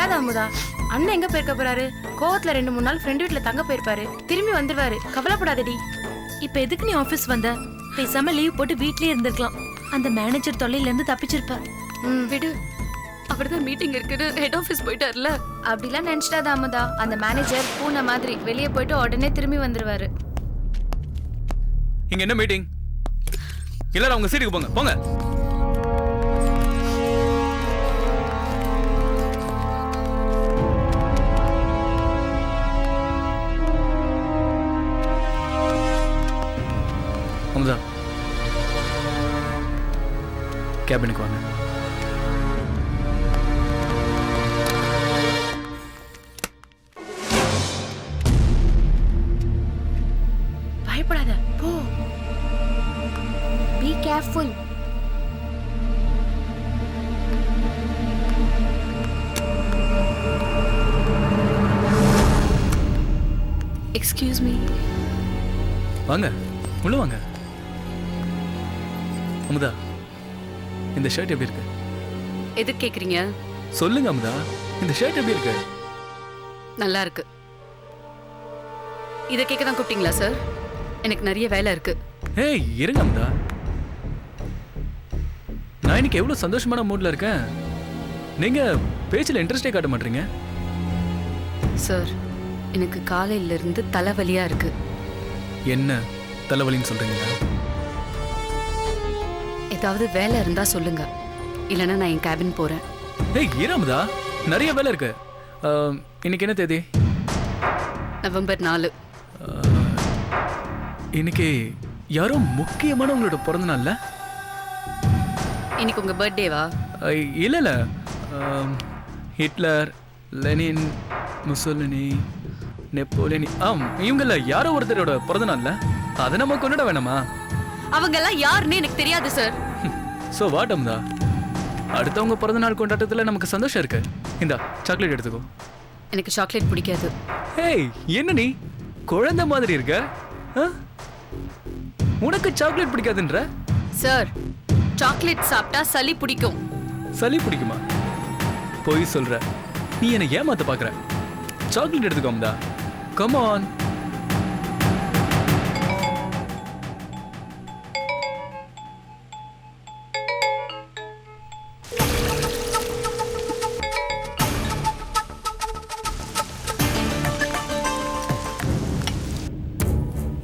அழாத அமுதா. அண்ணன் எங்க போயிருக்க போறாரு? கோவத்துல 2-3 நாள் ஃப்ரெண்ட் வீட்ல தங்க போயிருப்பாரு. திரும்பி வந்துருவாரு, கவலைப்படாதடி. இப்ப எதுக்கு நீ ஆபீஸ் வந்த? பேசாம லீவ் போட்டு வீட்லயே இருந்திருக்கலாம். அந்த மேனேஜர் தொல்லையில இருந்து தப்பிச்சிருப்ப. விடு, அவர்தான் மீட்டிங் இருக்குன்னு ஹெட் ஆபீஸ் போயிட்டார்ல. அப்படிலாம் நினைச்சிட்டாத அமுதா. அந்த மேனேஜர் பூனை மாதிரி வெளியே போயிட்டு உடனே திரும்பி வந்துருவாரு. இங்க என்ன மீட்டிங்? எல்லாரும் அவங்க சீட்டுக்கு போங்க போங்க. அமுதா, கேபினுக்கு வாங்க. பயப்படாத, போ. Be careful. Excuse me. வாங்க, உள்ள வாங்க. அமுதா, இந்த ஷர்ட் எப்படி இருக்கு? எதுக்கு கேக்குறீங்க? சொல்லுங்க அமுதா, இந்த ஷர்ட் எப்படி இருக்கு? நல்லா இருக்கு. இதை கேட்க தான் கூப்பிட்டீங்களா சார்? எனக்கு நிறைய வேலை இருக்கு. ஏய் இருங்க அமுதா, நான் இன்னைக்கு எவ்வளவு சந்தோஷமான மூட்ல இருக்கேன். நீங்க பேச்சுல இன்ட்ரெஸ்டே காட்ட மாட்டீங்க. சார், எனக்கு காலையில இருந்து தலைவலியா இருக்கு. என்ன தலைவலின்னு சொல்றீங்களா? ஏதாவது வேலை இருந்தா சொல்லுங்க, இல்லைன்னா நான் என் கேபின் போறேன். ஏய் இராமதா, நிறைய வேலை இருக்கு. இன்னைக்கு என்ன தேதி? நவம்பர் 4. இன்னைக்கு யாரோ முக்கியமான உங்களோட பிறந்த நாள்ல? இன்னைக்கு உங்க பர்த்டேவா? இல்ல இல்ல, ஹிட்லர், லெனின், முசோலினி, நெப்போலியன், இவங்கள யாரோ ஒருத்தரோட பிறந்த நாள்ல. அதை நம்ம கொண்டாட வேணாமா? அவங்க எல்லாம் யாருன்னு எனக்கு தெரியாது சார். சோ வாட் அமுதா, அடுத்தவங்க பிறந்த நாள் கொண்டாட்டத்துல நமக்கு சந்தோஷம் இருக்கு. இந்தா சாக்லேட் எடுத்துக்கோ. எனக்கு சாக்லேட் பிடிக்காது. ஏய் என்ன நீ குழந்தை மாதிரி இருக்க? உனக்கு சாக்லேட் பிடிக்காதுன்ற? சார், சாக்லேட் சாப்பிட்டா சளி பிடிக்கும். சளி பிடிக்குமா? போய் சொல்ற. நீ என்ன ஏமாத்த பாக்குற. சாக்லேட் எடுத்துக்கோ அமுதா. Come on.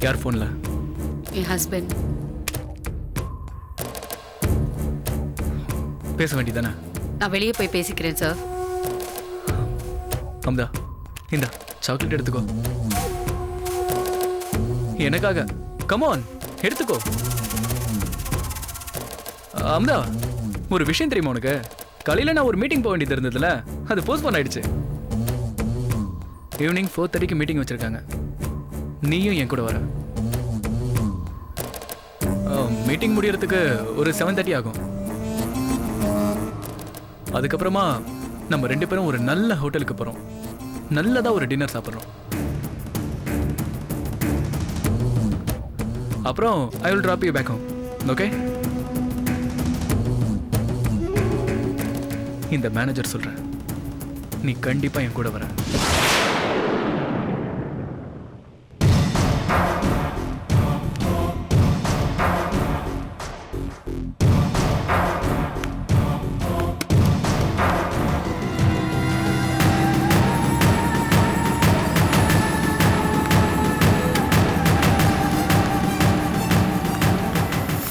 யார் போன்ல? என் ஹஸ்பண்ட். பேச வேண்டியதானே? நான் வெளியே போய் பேசிக்கிறேன் சார். அமுதா, இந்த சாக்லேட் எடுத்துக்கோ. எனக்காக. கம் ஆன், எடுத்துக்கோ. அமுதா, ஒரு விஷயம் தெரியுமா உனக்கு? காலையில நான் ஒரு மீட்டிங் போக வேண்டியது இருந்ததுல, அது போஸ்ட்போன் ஆயிடுச்சு. ஈவினிங் 4:30க்கு மீட்டிங் வச்சிருக்காங்க. நீயும் என் கூட வர. மீட்டிங் முடியறதுக்கு ஒரு 7:30 ஆகும். அதுக்கப்புறமா நம்ம 2 பேரும் ஒரு நல்ல ஹோட்டலுக்கு போறோம். நல்லதா ஒரு டின்னர் சாப்பிடுறோம். அப்புறம் I will drop you back home. Okay? இந்த மேனேஜர் சொல்றேன், நீ கண்டிப்பா என் கூட வர.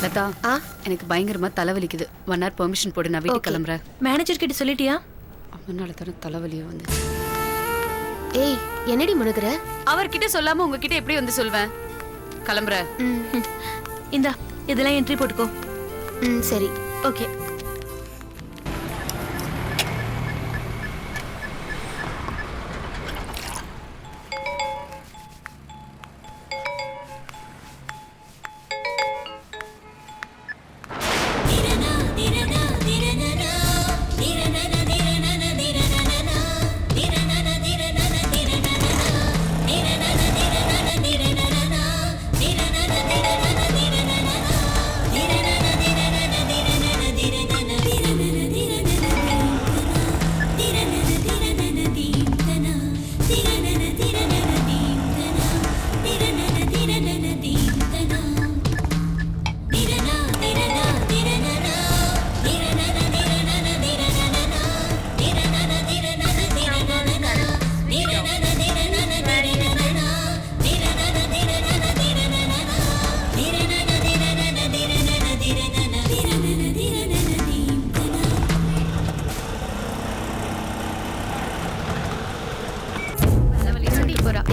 லதா, எனக்கு பயங்கரமா தலைவலிக்குது. 1 hour பெர்மிஷன் போடு, நான் வீட்டுக்கு கிளம்புறேன். மேனேஜர் கிட்ட சொல்லிட்டியா? அவனால தானே தலைவலியா வந்து. ஏய் என்னடி முழுகுற? அவர்கிட்ட சொல்லாம உங்ககிட்ட எப்படி வந்து சொல்வேன்? கிளம்புறேன். இந்தா இதெல்லாம் என்ட்ரி போட்டுக்கோ. சரி, ஓகே.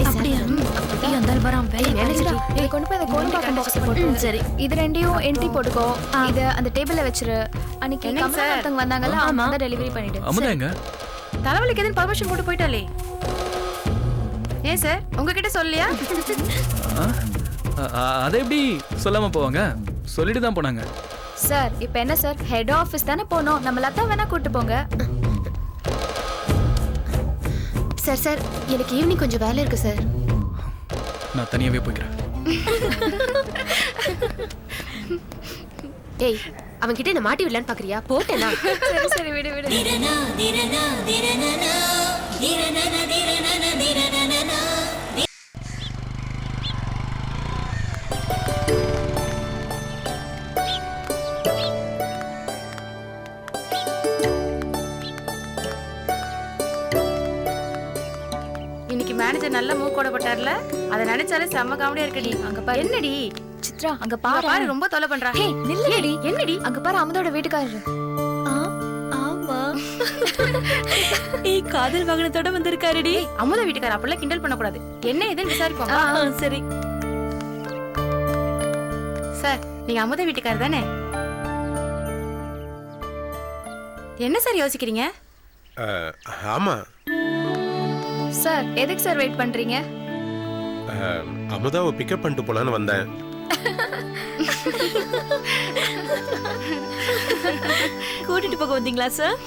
அப்படியா ஏய் அந்த ஆள் வரான் வேலை மேனேஜர் இதை கொண்டு போய் அந்த கோலம்பாக்கம் பாக்ஸ்ல போட்டு சரி இது ரெண்டையும் என்ட்ரி போட்டுக்கோ இத அந்த டேபிள்ல வச்சிரு அன்னைக்கு என்னங்க கமலா ஒருத்தங்க வந்தாங்கல்ல ஆமா. அவங்க டெலிவரி பண்ணிடு அமுதா எங்க? தலைவலிக்கு எதுவும் பர்மிஷன் போட்டு போயிட்டாலே. ஏன் சார் உங்ககிட்ட சொல்லியா? அதை எப்படி சொல்லாம போவாங்க? சொல்லிட்டு தான் போனாங்க. சார் இப்போ என்ன சார் ஹெட் ஆபீஸ் தானே போனோம் நம்ம லதா வேணா கூட்டு போங்க சார் சார் எனக்கு ஈவினிங் கொஞ்சம் வேலை இருக்கு சார். நான் தனியாவே போய்க்கிறேன். ஏய் அவன்கிட்ட என்ன மாட்டி விடலான்னு பாக்குறியா? போட்டேனா? சரி சரி விடு விடு இன்னைக்கு மேனேஜர் நல்ல மூக்கோட போட்டார்ல, அதை நினைச்சாலே செம்ம காமெடியா இருக்குடி. அங்க பாரு என்னடி சித்ரா அங்க பாரு பாரு ரொம்ப தொலை பண்றா. ஹே நில்லுடி என்னடி அங்க பாரு அமுதோட வீட்டுக்காரரு ஆமா ஏய் காதல் வாகனத்தோட வந்திருக்காருடி. அமுதா வீட்டுக்கார அப்படிலாம் கிண்டல் பண்ணக்கூடாது. என்ன ஏதுன்னு விசாரிப்போம். சரி சார் நீங்க அமுதா வீட்டுக்காரர் தானே? என்ன சார் யோசிக்கிறீங்க? ஆமா சார் எதுக்கு சார் வெயிட் பண்றீங்க அமுதாவை பிக்கப் பண்ணிட்டு போலான்னு வந்தேன். கூட்டிட்டு போக வந்தீங்களா சார்?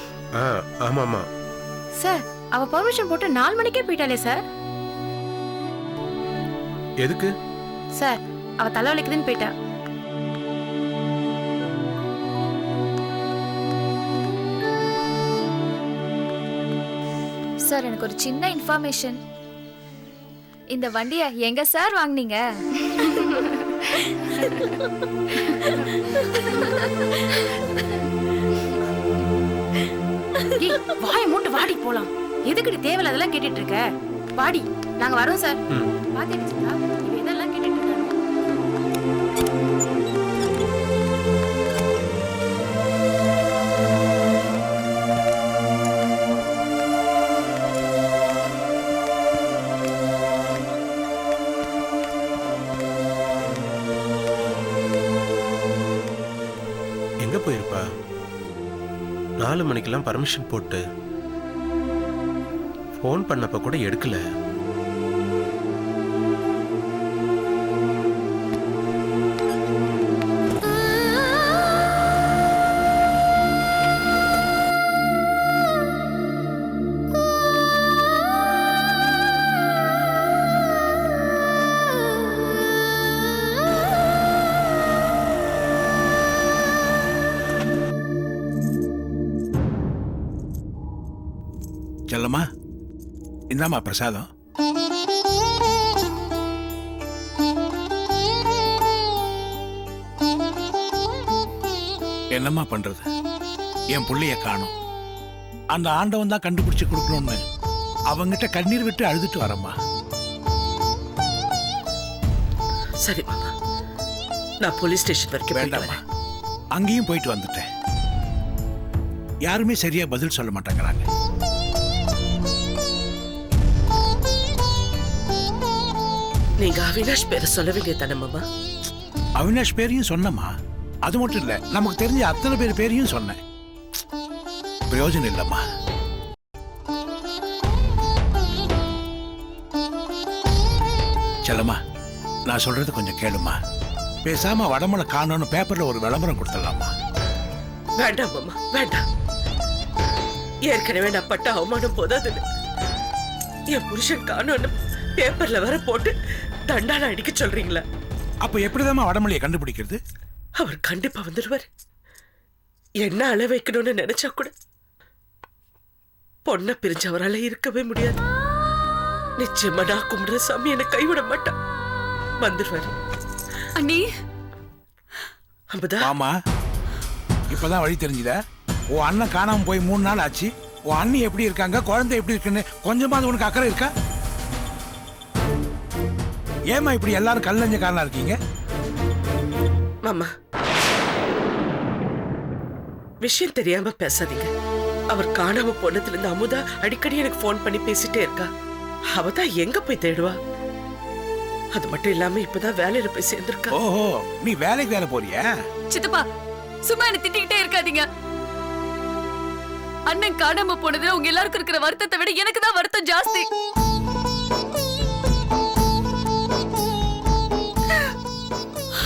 ஆமாமா. சார் அவ பர்மிஷன் போட்டு 4 மணிக்கே போயிட்டாலே சார். எதுக்கு? சார் அவ தலைவலிக்குதுன்னு போயிட்டா. சார் எனக்கு ஒரு சின்ன இன்ஃபர்மேஷன் இந்த வண்டியை எங்க சார் வாங்குனீங்க ஏய், வாயை மூட்டு வாடி போலாம். எதுக்குடி தேவையில்ல அதெல்லாம் கேட்டுட்டு இருக்க? வாடி நாங்க வரோம் சார். பாத்தீங்களா இவ இதெல்லாம் கேட்டுட்டு இருக்காங்க. எங்க போயிருப்பா? 4 மணிக்கெல்லாம் பர்மிஷன் போட்டு ஃபோன் பண்ணப்ப கூட எடுக்கல. செல்லம்மா இந்தாம்மா பிரசாதம். என்னம்மா பண்றது, என் புள்ளைய காணோம். அந்த ஆண்டவன் தான் கண்டுபிடிச்சு கொடுக்கணும்னு அவங்கிட்ட கண்ணீர் விட்டு அழுதுட்டு வரம்மா. சரி மாமா, நான் போலீஸ் ஸ்டேஷன் வரைக்கும் போயிட்டு வேண்டாம்மா, வரேன். அங்கேயும் போயிட்டு வந்துட்டேன். யாருமே சரியா பதில் சொல்ல மாட்டேங்கிறாங்க. நீங்க அவினாஷ் பேரை சொல்ல வேண்டிய தானே மாமா? அவினாஷ் பேரையும் சொன்னம்மா. அது மட்டும் இல்ல, நமக்கு தெரிஞ்ச அத்தனை பேர் பேரையும் சொன்னேன். பிரயோஜனம் இல்லம்மா. செல்லம்மா, நான் சொல்றது கொஞ்சம் கேளுமா. பேசாம வடமலை காணோன்னு பேப்பர்ல ஒரு விளம்பரம் கொடுத்துடலாமா? வேண்டாம் மாமா, வேண்டாம். ஏற்கனவே நான் பட்ட அவமானம் போதாதுன்னு என் புருஷன் காணோன்னு பேப்பர்ல வர போட்டு தண்டால அடிக்க சொல்றீங்களா? அப்ப எப்படிதான் வடமலையை கண்டுபிடிக்கிறது? அவர் கண்டிப்பா வந்துடுவார். என்ன அள வைக்கணும்னு நினைச்சா கூட பொண்ணை பிரிஞ்சு அவரால் இருக்கவே முடியாது. நிச்சயமா நான் கும்பிடுற சாமி என்னை கைவிட மாட்டான். வந்துடுவாரு. அண்ணி அம்பதா, ஆமா, இப்பதான் வழி தெரிஞ்சுதா? உன் அண்ணன் காணாம போய் 3 நாள் ஆச்சு. உன் அண்ணி எப்படி இருக்காங்க, குழந்தை எப்படி இருக்குன்னு கொஞ்சமாவது உனக்கு அக்கறை இருக்கா? ஏமா இப்படி எல்லாரும் கல்லஞ்சக்காரனா இருக்கீங்க? மாமா, விஷயம் தெரியாம பேசாதீங்க. அவர் காணாம போனதுல இருந்து அமுதா அடிக்கடி எனக்கு போன் பண்ணி பேசிட்டே இருக்கா. அவதான் எங்க போய் தேடுவா? அது மட்டும் இல்லாம இப்பதான் வேலையில போய் சேர்ந்திருக்கா. ஓஹோ, நீ வேலைக்கு வேலை போறியா? சித்தப்பா சும்மா என்ன திட்டிக்கிட்டே இருக்காதீங்க. அண்ணன் காணாம போனதுல உங்க எல்லாருக்கும் இருக்கிற வருத்தத்தை விட எனக்கு தான் வருத்தம் ஜாஸ்தி.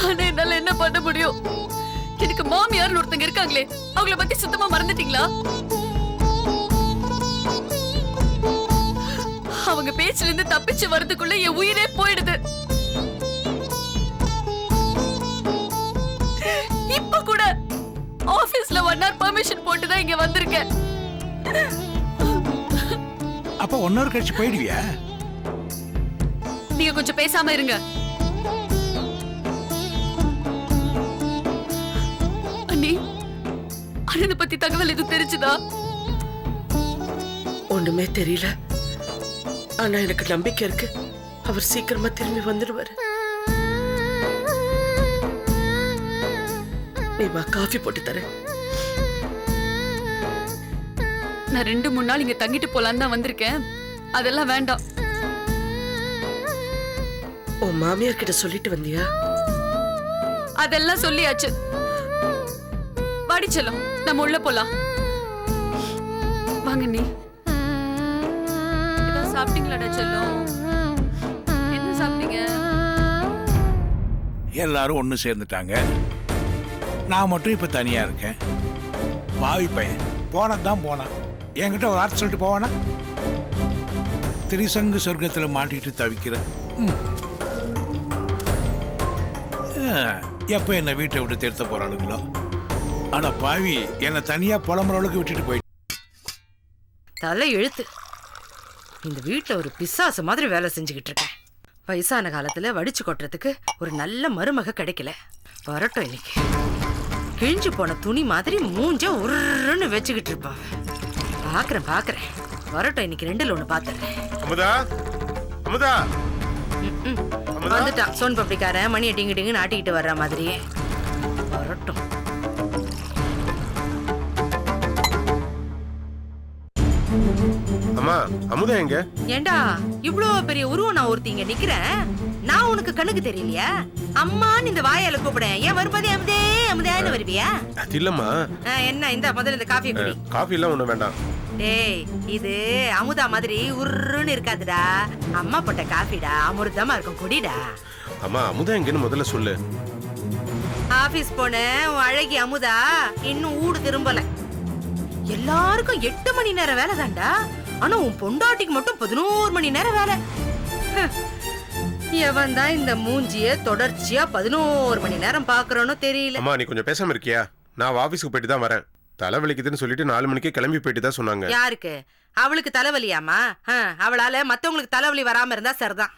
ஆனா என்னால என்ன பண்ண முடியும்? எனக்கு மாமியார் ஒருத்தங்க இருக்காங்களே, அவங்கள பத்தி சுத்தமா மறந்துட்டீங்களா? அவங்க பேச்சுல இருந்து தப்பிச்சு வரதுக்குள்ள என் உயிரே போயிடுது. இப்ப கூட ஆபீஸ்ல 1 hour பெர்மிஷன் போட்டு தான் இங்க வந்திருக்கேன். அப்ப 1 hour கழிச்சு போயிடுவியா? நீங்க கொஞ்சம் பேசாம இருங்க. அண்ணி, அண்ணனை பத்தி தகவல் எதுவும் தெரிஞ்சுதா? ஒண்ணுமே தெரியல. ஆனா எனக்கு நம்பிக்கை இருக்கு, அவர் சீக்கிரமா திரும்பி வந்துடுவாரு. நீ வா, காஃபி போட்டு தரேன். நான் 2-3 நாள் இங்க தங்கிட்டு போலான்னு தான் வந்திருக்கேன். அதெல்லாம் வேண்டாம். உன் மாமியார் கிட்ட சொல்லிட்டு வந்தியா? அதெல்லாம் சொல்லியாச்சு. வாடி செல்லம், நம்ம உள்ள போலாம். வாங்க நீ. ஏதோ சாப்பிட்டீங்களாடா செல்லம்? என்ன சாப்பிட்டீங்க? எல்லாரும் ஒண்ணு சேர்ந்துட்டாங்க. நான் மட்டும் இப்ப தனியா இருக்கேன். பாவி பையன் போனதான் போனான். என்கிட்ட ஒரு வார்த்தை சொல்லிட்டு போவானா? திரிசங்கு சொர்க்கத்துல மாட்டிட்டு தவிக்கிறேன். எப்ப என்ன வீட்டை விட்டு திருத்த போறாளுங்களோ. ஆனா பாவி என்ன தனியா புலம்புறவளுக்கு விட்டுட்டு போயிட்டு. தலை எழுத்து. இந்த வீட்டுல ஒரு பிசாசு மாதிரி வேலை செஞ்சுக்கிட்டு இருக்கேன். வயசான காலத்துல வடிச்சு கொட்டுறதுக்கு ஒரு நல்ல மருமக கிடைக்கல. வரட்டும் இன்னைக்கு. கிழிஞ்சு போன துணி மாதிரி மூஞ்ச உருன்னு வச்சுக்கிட்டு இருப்பா. பாக்குறேன். வரட்டும் இன்னைக்கு 2ல் 1 பாத்துறேன். அமுதா, அமுதா, வந்துட்டான் சோன் பப்ளிக்காரன். மணியை டிங்கு டிங்குன்னு ஆட்டிக்கிட்டு வர்ற மாதிரியே. வரட்டும். அம்மா, அமுதா எங்க? ஏண்டா இவ்ளோ பெரிய உருவம் நான் ஒருத்தி இங்க நிக்கிறேன். நான் உனக்கு கண்ணுக்கு தெரியலையா? அம்மான்னு இந்த வாயால கூப்பிடேன். ஏன் வரும்போதே அமுதே அமுதான்னு வருவியா? அது இல்லம்மா. என்ன இந்த முதல்ல இந்த காஃபி குடி. காஃபி எல்லாம் ஒண்ணும் வேண்டாம். டேய், இது அமுதா மாதிரி உருன்னு இருக்காதுடா. அம்மா போட்ட காஃபிடா, அமிர்தமா இருக்கும், குடிடா. அம்மா, அமுதா எங்கன்னு முதல்ல சொல்லு. ஆபீஸ் போன உன் அழகி அமுதா இன்னும் ஊடு திரும்பல. எல்லாருக்கும் 8 மணி நேரம் வேலை தான்டா. ஆனா உன் பொண்டாட்டிக்கு மட்டும் 11 மணி நேரம் வேலை. எவன் தான் இந்த மூஞ்சிய தொடர்ச்சியா 11 மணி நேரம் பாக்குறோன்னு தெரியல. அம்மா, நீ கொஞ்சம் பேசாம இருக்கியா? நான் ஆபீஸ்க்கு போயிட்டு தான் வரேன். தலைவலிக்குதுன்னு சொல்லிட்டு 4 மணிக்கே கிளம்பி போயிட்டு தான் சொன்னாங்க. யாருக்கு? அவளுக்கு தலைவலியாமா? அவளால மத்தவங்களுக்கு தலைவலி வராம இருந்தா சரிதான்.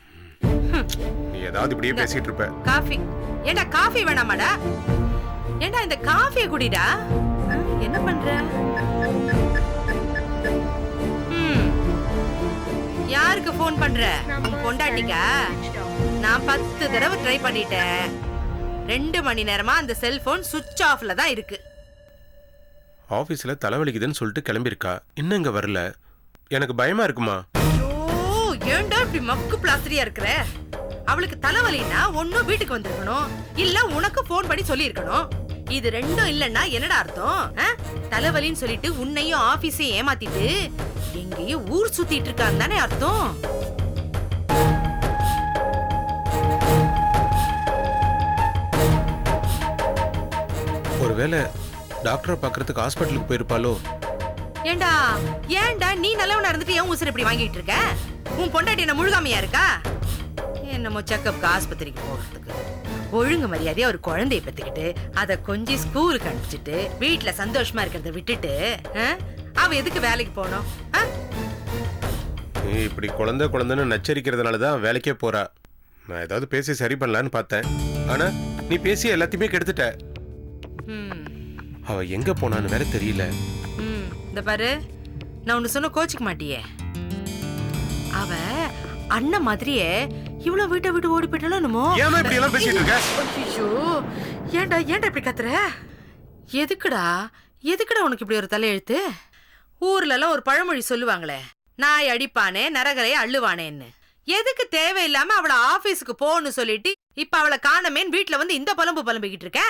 நீ ஏதாவது இப்படியே பேசிட்டு இருப்ப. காஃபி ஏண்டா? காஃபி வேணாமாடா? ஏண்டா இந்த காஃபியை குடிடா. என்ன பண்ற? யாருக்கு போன் பண்ற? உன் பொண்டாட்டிக்கா? நான் 10 தடவை ட்ரை பண்ணிட்டேன். 2 மணி நேரமா அந்த செல்போன் சுவிட்ச் ஆஃப்ல தான் இருக்கு. ஆபீஸ்ல தலைவலிக்குதுன்னு சொல்லிட்டு கிளம்பியிருக்கா. இன்னும் இங்க வரல. எனக்கு பயமா இருக்குமா. ஏண்டா இப்படி மக்கு பிளாஸ்டரியா இருக்கிற? அவளுக்கு தலைவலினா ஒன்னும் வீட்டுக்கு வந்திருக்கணும், இல்ல உனக்கு போன் பண்ணி சொல்லி இருக்கணும். இது 2ம் இல்லன்னா என்னடா அர்த்தம்? தலைவலின்னு சொல்லிட்டு உன்னையும் ஆபீஸையும் ஏமாத்திட்டு எங்கேயும் ஊர் சுத்திட்டு இருக்கான்னு தானே அர்த்தம். ஒருவேளை டாக்டரை பாக்குறதுக்கு ஹாஸ்பிட்டலுக்கு போயிருப்பாளோ? ஏண்டா நீ நல்லவனா இருந்துட்டு ஏன் உசுர இப்படி வாங்கிட்டு இருக்க? உன் பொண்டாட்டி என்ன முழுகாமையா இருக்கா? என்னமோ செக்கப்க்கு ஆஸ்பத்திரிக்கு போறதுக்கு ஒழுங்கு மரியாதையா ஒரு குழந்தைய பெத்துக்கிட்டு அதை கொஞ்சம் ஸ்கூலுக்கு அனுப்பிச்சிட்டு வீட்டுல சந்தோஷமா இருக்கிறத விட்டுட்டு அவ எதுக்கு வேலைக்கு போனோம்? நீ இப்படி குழந்தைன்னு நச்சரிக்கிறதுனாலதான் வேலைக்கே போறா. நான் ஏதாவது பேசி சரி பண்ணலான்னு பார்த்தேன். ஆனா நீ பேசி எல்லாத்தையுமே கெடுத்துட்ட. அவ எங்க போனான்னு வேற தெரியல. இந்த பாரு, நான் ஒன்னு சொன்ன கோச்சுக்க மாட்டியே. அவ அண்ணன் மாதிரியே இவ்வளவு வீட்டை விட்டு ஓடி போயிட்டாலும் என்னமோ. ஏமா இப்படி எல்லாம் பேசிட்டு இருக்க? ஐயோ, ஏண்டா இப்படி கத்துற? எதுக்குடா உனக்கு இப்படி ஒரு தலையெழுத்து? ஊர்ல எல்லாம் ஒரு பழமொழி சொல்லுவாங்களே, நாய் அடிப்பானே நரகரை அள்ளுவானேன்னு. எதுக்கு தேவையில்லாம அவளை ஆபீஸ்க்கு போன்னு சொல்லிட்டு இப்ப அவளை காணமேன்னு வீட்டுல வந்து இந்த புலம்பிக்கிட்டு இருக்க?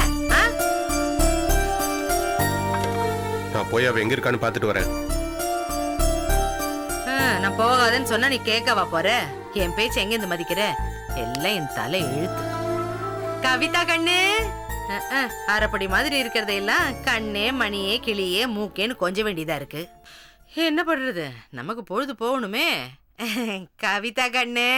நான் போய் அவ எங்க இருக்கான்னு பாத்துட்டு வரேன். நான் போகாதேன்னு சொன்னா நீ கேட்கவா போற? என் பேச்சு எங்க இருந்து மதிக்கிற? எல்லாம் என் தலை எழுத்து. கவிதா கண்ணு, அரைப்படி மாதிரி இருக்கிறதையெல்லாம் கண்ணே மணியே கிளியே மூக்கேன்னு கொஞ்ச வேண்டியதா இருக்கு. என்ன பண்றது, நமக்கு பொழுது போகணுமே. கவிதா கண்ணு